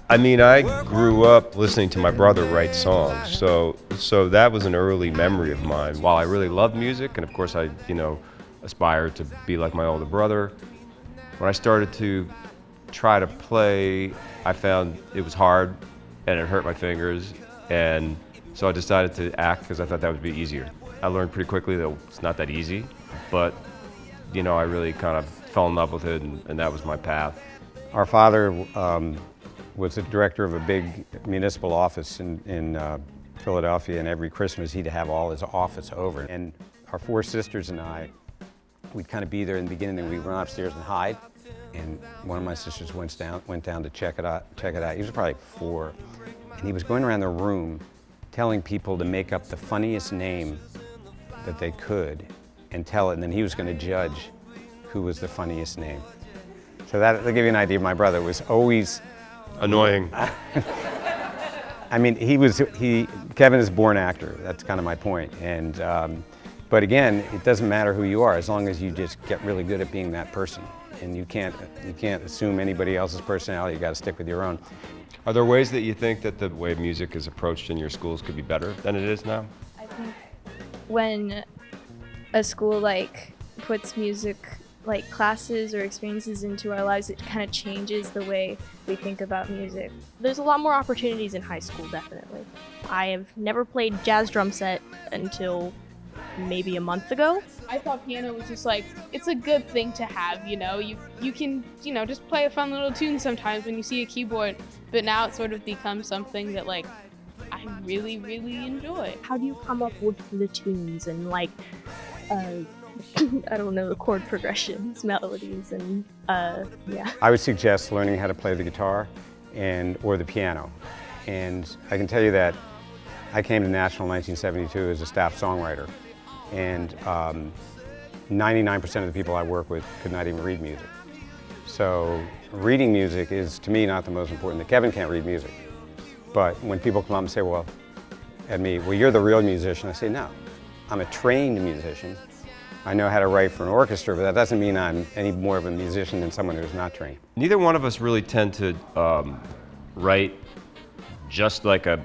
I mean, I grew up listening to my brother write songs, so that was an early memory of mine. While I really loved music, and of course I, aspired to be like my older brother, when I started to try to play, I found it was hard and it hurt my fingers, and so I decided to act because I thought that would be easier. I learned pretty quickly that it's not that easy, but I really kind of fell in love with it, and that was my path. Our father was the director of a big municipal office in Philadelphia, and every Christmas he'd have all his office over. And our four sisters and I, we'd kind of be there in the beginning, and we'd run upstairs and hide. And one of my sisters went down to check it out. He was probably 4, and he was going around the room telling people to make up the funniest name that they could and tell it, and then he was going to judge who was the funniest name. So that'll give you an idea. My brother was always annoying. I mean, Kevin is a born actor. That's kind of my point. And but again, it doesn't matter who you are as long as you just get really good at being that person. And you can't assume anybody else's personality. You got to stick with your own. Are there ways that you think that the way music is approached in your schools could be better than it is now? I think when a school puts music classes or experiences into our lives, it kind of changes the way we think about music. There's a lot more opportunities in high school, definitely. I have never played jazz drum set until maybe a month ago. I thought piano was just it's a good thing to have, you can, just play a fun little tune sometimes when you see a keyboard, but now it sort of becomes something that I really, really enjoy. How do you come up with the tunes and I don't know, the chord progressions, melodies, and yeah. I would suggest learning how to play the guitar or the piano. And I can tell you that I came to Nashville in 1972 as a staff songwriter, and 99% of the people I work with could not even read music. So reading music is, to me, not the most important. Kevin can't read music. But when people come up and say, well, you're the real musician, I say, no, I'm a trained musician. I know how to write for an orchestra, but that doesn't mean I'm any more of a musician than someone who's not trained. Neither one of us really tend to write just like a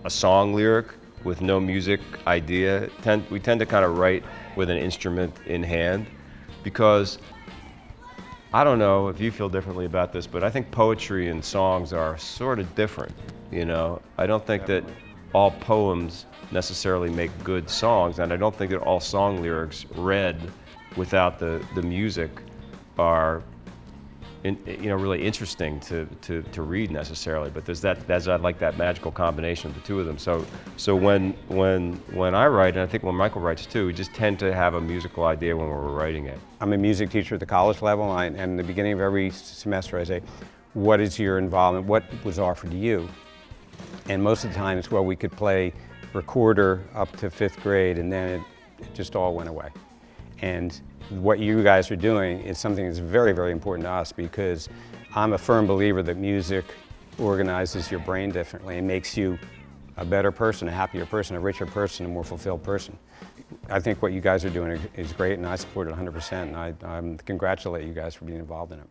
song lyric with no music idea. We tend to kind of write with an instrument in hand, because I don't know if you feel differently about this, but I think poetry and songs are sort of different. I don't think that all poems necessarily make good songs, and I don't think that all song lyrics read without the music are really interesting to read necessarily. But there's that magical combination of the two of them. So when I write, and I think when Michael writes too, we just tend to have a musical idea when we're writing it. I'm a music teacher at the college level, and in the beginning of every semester I say, what is your involvement? What was offered to you? And most of the time it's, well, we could play recorder up to 5th grade, and then it just all went away. And what you guys are doing is something that's very, very important to us, because I'm a firm believer that music organizes your brain differently and makes you a better person, a happier person, a richer person, a more fulfilled person. I think what you guys are doing is great, and I support it 100%, and I congratulate you guys for being involved in it.